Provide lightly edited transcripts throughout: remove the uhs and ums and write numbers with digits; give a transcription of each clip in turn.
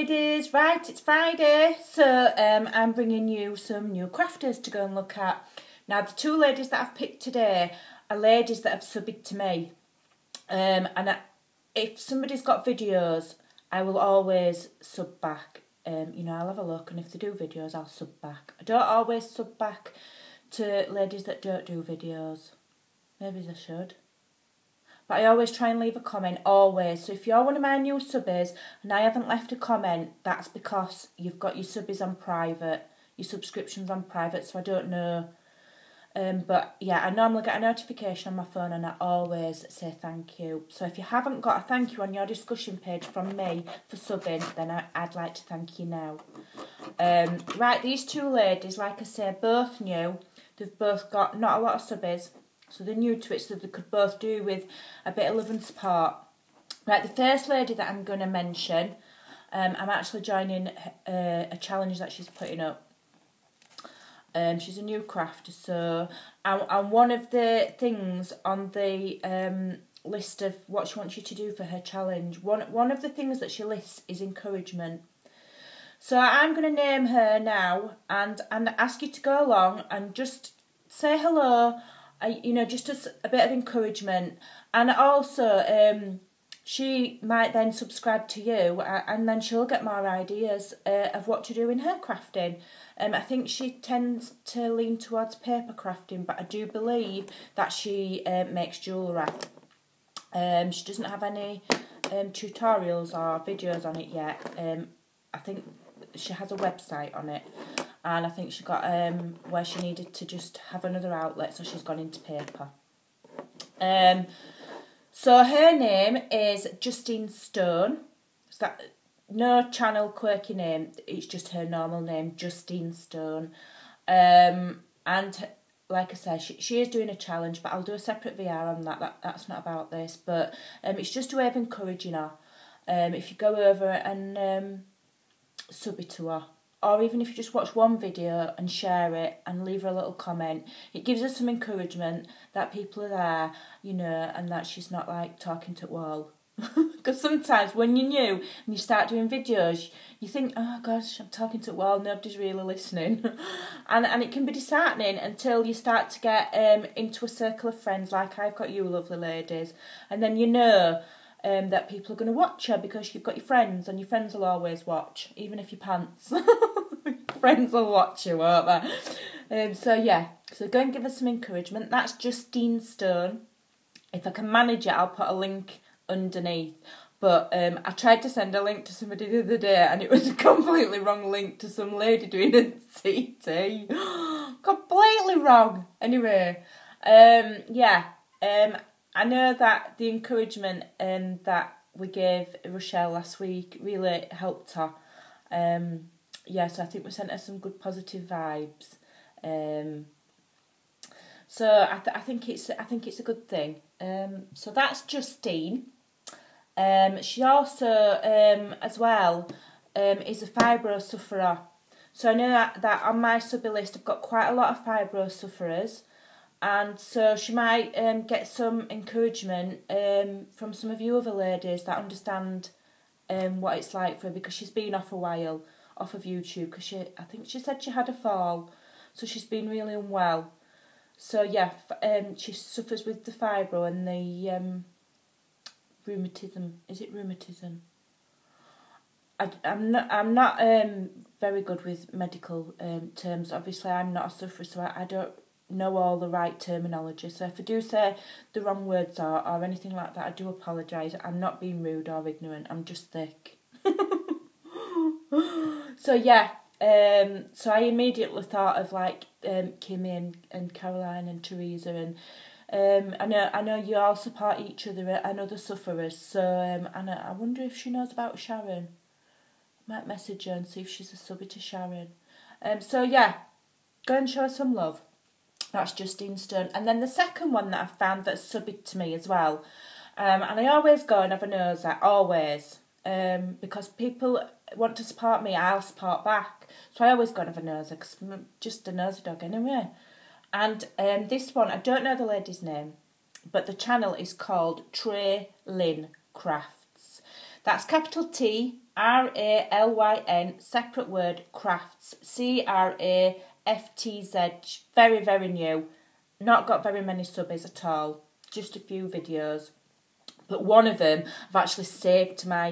ladies, right, it's Friday, so I'm bringing you some new crafters to go and look at. Now the two ladies that I've picked today are ladies that have subbed to me, if somebody's got videos I will always sub back. You know, I'll have a look, and if they do videos I'll sub back. I don't always sub back to ladies that don't do videos. Maybe I should. But I always try and leave a comment, always. So if you're one of my new subbies and I haven't left a comment, that's because you've got your subbies on private, your subscriptions on private, so I don't know. But yeah, I normally get a notification on my phone and I always say thank you. So if you haven't got a thank you on your discussion page from me for subbing, then I'd like to thank you now. Right, these two ladies, like I say, both new. They've both got not a lot of subbies. So they're new to it, so they could both do with a bit of love and support. Right, the first lady that I'm going to mention, I'm actually joining a challenge that she's putting up. She's a new crafter, so and one of the things on the list of what she wants you to do for her challenge, one of the things that she lists is encouragement. So I'm going to name her now and ask you to go along and just say hello. You know, just a bit of encouragement, and also she might then subscribe to you, and then she'll get more ideas of what to do in her crafting. I think she tends to lean towards paper crafting, but I do believe that she makes jewellery. She doesn't have any tutorials or videos on it yet. I think she has a website on it. And I think she got where she needed to just have another outlet, so she's gone into paper. So her name is Justine Stone. Is that no channel quirky name? It's just her normal name, Justine Stone. And like I said, she is doing a challenge, but I'll do a separate VR on that. That's not about this, but it's just a way of encouraging her. If you go over and sub it to her. Or even if you just watch one video and share it and leave her a little comment, it gives her some encouragement that people are there, you know, and that she's not like talking to the wall. Because sometimes when you're new and you start doing videos, you think, oh gosh, I'm talking to the wall, nobody's really listening. and it can be disheartening until you start to get into a circle of friends like I've got you lovely ladies. And then you know that people are going to watch her because you've got your friends, and your friends will always watch, even if you pants. Friends will watch you, won't they? So yeah, so go and give us some encouragement. That's Justine Stone. If I can manage it, I'll put a link underneath. But I tried to send a link to somebody the other day, and it was a completely wrong link to some lady doing a CT. Completely wrong. Anyway, yeah. I know that the encouragement that we gave Rochelle last week really helped her. Yeah, so I think we sent her some good positive vibes. So I think it's a good thing. So that's Justine. She also as well is a fibro sufferer. So I know that on my subby list I've got quite a lot of fibro sufferers. And so she might get some encouragement from some of you other ladies that understand what it's like for her, because she's been off a while, off of YouTube, because I think she said she had a fall, so she's been really unwell. So yeah, she suffers with the fibro and the rheumatism. Is it rheumatism? I'm not very good with medical terms. Obviously, I'm not a sufferer, so I don't know all the right terminology, so if I do say the wrong words or anything like that, I do apologise. I'm not being rude or ignorant, I'm just thick. So yeah, so I immediately thought of like Kimmy and Caroline and Teresa, and I know you all support each other and other sufferers, so and I wonder if she knows about Sharon. I might message her and see if she's a subby to Sharon. So yeah, go and show her some love. That's Justine Stone. And then the second one that I've found that's subbed to me as well. And I always go and have a nose at, always. Because people want to support me, I'll support back. So I always go and have a nose at, because I'm just a nosy dog anyway. And this one, I don't know the lady's name, but the channel is called Traylyn Craftz. That's capital T, Raylyn, separate word, Craftz, Craftz, very, very new. Not got very many subbies at all, just a few videos. But one of them I've actually saved to my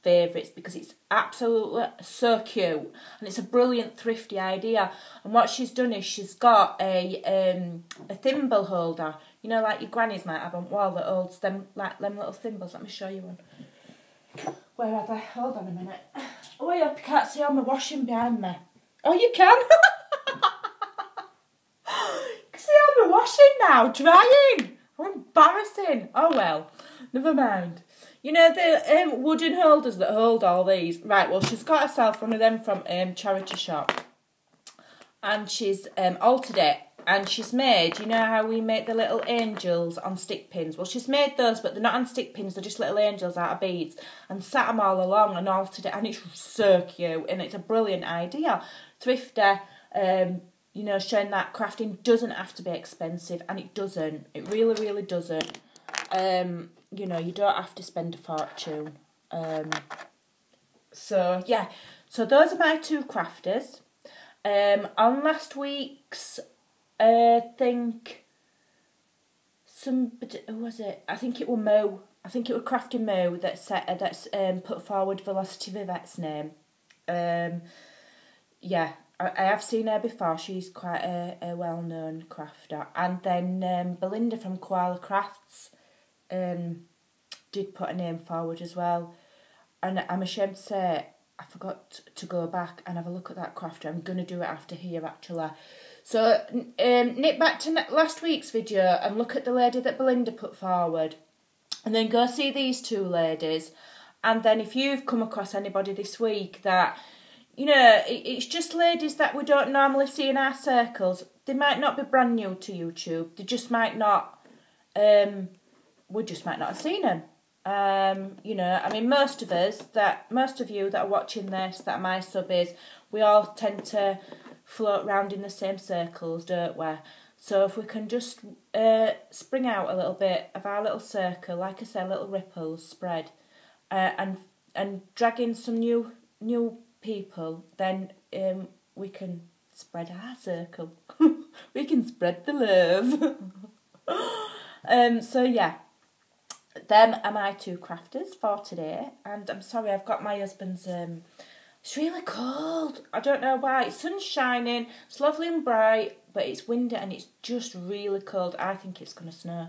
favourites because it's absolutely so cute and it's a brilliant thrifty idea. And what she's done is she's got a thimble holder, you know, like your grannies might have on wall that holds them, like them little thimbles. Let me show you one. Where are they? Hold on a minute. Oh, I hope you can't see all my washing behind me. Oh, you can. You can see all my washing now, drying. How embarrassing. Oh well, never mind. You know the wooden holders that hold all these? Right, well she's got herself one of them from charity shop. And she's altered it. And she's made, you know how we make the little angels on stick pins? Well, she's made those, but they're not on stick pins, they're just little angels out of beads. And sat them all along and altered it. And it's so cute. And it's a brilliant idea. Thrifty, you know, showing that crafting doesn't have to be expensive, and it doesn't. It really, really doesn't. You know, you don't have to spend a fortune. So, yeah. So, those are my two crafters. On last week's, I think, somebody, who was it? I think it was Mo. I think it was Crafty Mo that's put forward Velocity Vivette's name. Yeah. I have seen her before. She's quite a well-known crafter. And then Belinda from Koala Crafts did put a name forward as well. And I'm ashamed to say I forgot to go back and have a look at that crafter. I'm going to do it after here, actually. So nip back to last week's video and look at the lady that Belinda put forward. And then go see these two ladies. And then if you've come across anybody this week that... You know, it's just ladies that we don't normally see in our circles. They might not be brand new to YouTube. They just might not, we just might not have seen them. You know, I mean, most of you that are watching this, that are my subbies, we all tend to float around in the same circles, don't we? So if we can just spring out a little bit of our little circle, like I say, little ripples spread, and drag in some new people, then we can spread our circle. We can spread the love. So yeah, them are my two crafters for today. And I'm sorry, I've got my husband's... it's really cold. I don't know why. It's sun's shining, it's lovely and bright, but it's windy and it's just really cold. I think it's going to snow.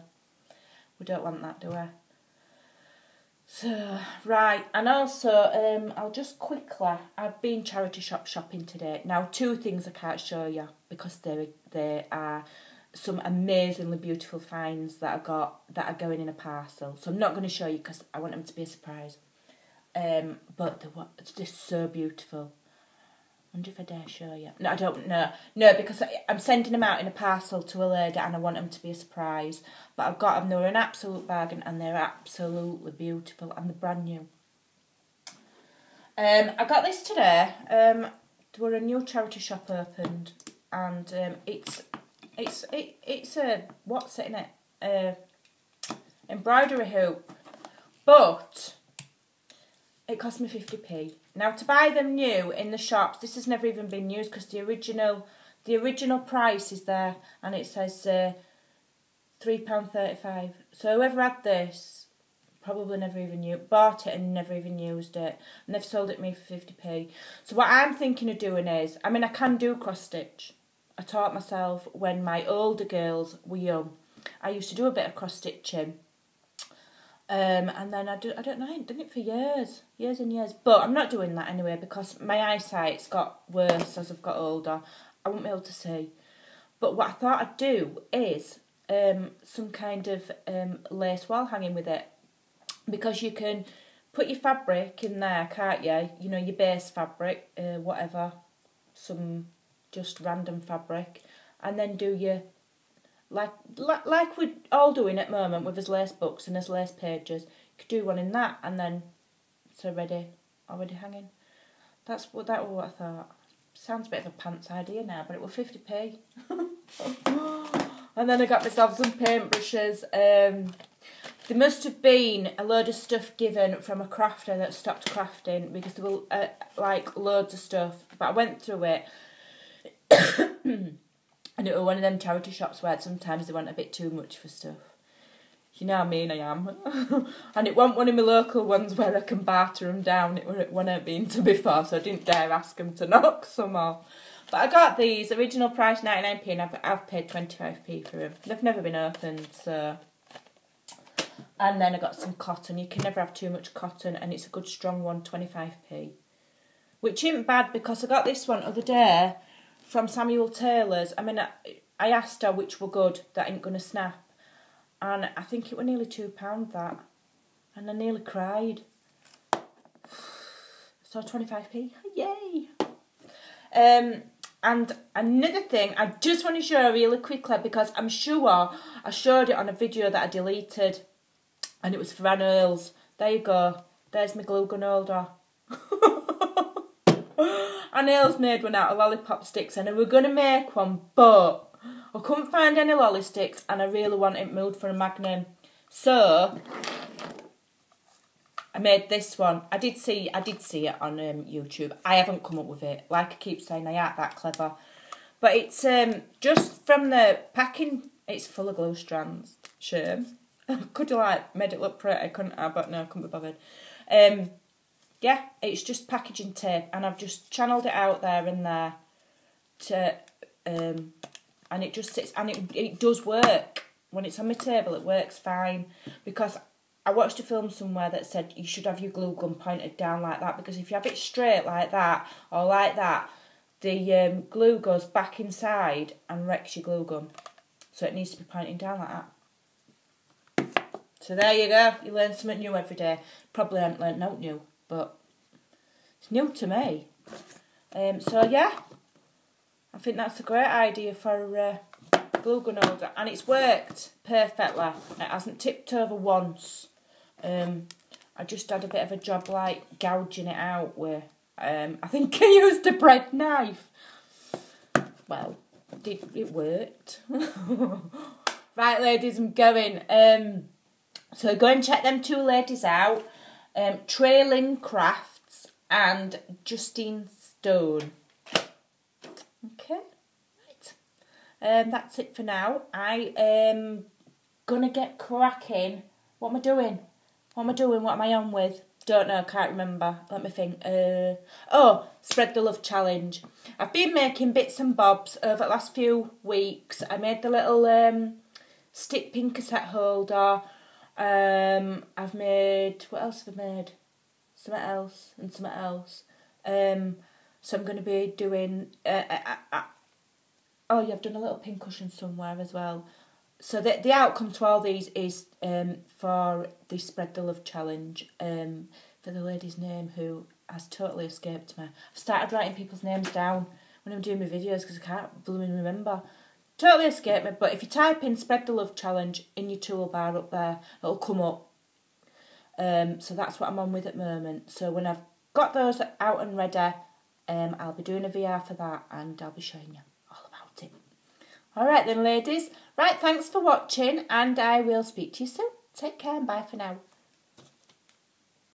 We don't want that, do we? So, right, and also, I'll just quickly, I've been charity shop shopping today. Now, two things I can't show you because there are some amazingly beautiful finds that I got that are going in a parcel. So I'm not going to show you because I want them to be a surprise. But they're so beautiful. I wonder if I dare show you. No, I don't know. No, because I'm sending them out in a parcel to a lady and I want them to be a surprise. But I've got them. They were an absolute bargain and they're absolutely beautiful and they're brand new. I got this today. There were a new charity shop opened and it's a, what's it in it? Embroidery hoop. But it cost me 50p. Now, to buy them new in the shops, this has never even been used because the original price is there and it says £3.35. So whoever had this probably never even bought it and never even used it. And they've sold it to me for 50p. So what I'm thinking of doing is, I mean, I can do cross stitch. I taught myself when my older girls were young. I used to do a bit of cross stitching. And then I don't know, I ain't done it for years and years. But I'm not doing that anyway because my eyesight's got worse as I've got older. I won't be able to see. But what I thought I'd do is some kind of lace wall hanging with it. Because you can put your fabric in there, can't you? You know, your base fabric, whatever, some just random fabric. And then do your... Like we're all doing at the moment with his lace books and his lace pages. You could do one in that and then it's already hanging. That was what I thought. Sounds a bit of a pants idea now, but it was 50p. And then I got myself some paintbrushes. there must have been a load of stuff given from a crafter that stopped crafting because there were like loads of stuff. But I went through it and it was one of them charity shops where sometimes they want a bit too much for stuff. You know how mean I am. And it wasn't one of my local ones where I can barter them down. It was one I've been to before, so I didn't dare ask them to knock some off. But I got these, original price 99p, and I've paid 25p for them. They've never been opened, so... And then I got some cotton. You can never have too much cotton, and it's a good strong one, 25p. Which isn't bad, because I got this one other day from Samuel Taylor's. I mean, I asked her which were good, that ain't going to snap. And I think it was nearly £2, that. And I nearly cried. So 25p, yay! And another thing, I just want to show really quickly, because I'm sure I showed it on a video that I deleted. And it was for Anne Earls. There you go. There's my glue gun holder. Anne Earls made one out of lollipop sticks, and I were going to make one, but I couldn't find any lolly sticks, and I really wanted it moved for a magnum. So I made this one. I did see it on YouTube. I haven't come up with it. Like I keep saying, I ain't that clever. But it's just from the packing. It's full of glue strands. Shame. Could have like made it look pretty, couldn't I? But no, I couldn't be bothered. Yeah, it's just packaging tape, and I've just channeled it out there and there to and it just sits, and it does work. When it's on my table, it works fine, because I watched a film somewhere that said you should have your glue gun pointed down like that, because if you have it straight like that or like that, the glue goes back inside and wrecks your glue gun. So it needs to be pointing down like that. So there you go. You learn something new every day. Probably haven't learned nothing new, but it's new to me. So yeah, I think that's a great idea for glue gun holder, and it's worked perfectly. It hasn't tipped over once. I just had a bit of a job like gouging it out with, I think I used a bread knife. Well, it worked. Right, ladies, I'm going. So go and check them two ladies out. Traylyn Craftz and Justine Stone. Okay, right. That's it for now. I am gonna get cracking. What am I doing? What am I on with? Don't know, can't remember. Let me think. Oh, Spread the Love Challenge. I've been making bits and bobs over the last few weeks. I made the little stick pin cassette holder. I've made, what else have I made? Something else and something else. So I'm going to be doing, oh yeah, I've done a little pin cushion somewhere as well. So the outcome to all these is for the Spread the Love Challenge, for the lady's name who has totally escaped me. I've started writing people's names down when I'm doing my videos because I can't blooming remember. Totally escaped me, but if you type in Spread the Love Challenge in your toolbar up there, it'll come up. So that's what I'm on with at the moment. So when I've got those out and ready, I'll be doing a VR for that, and I'll be showing you all about it. Alright then, ladies. Right, thanks for watching, and I will speak to you soon. Take care and bye for now.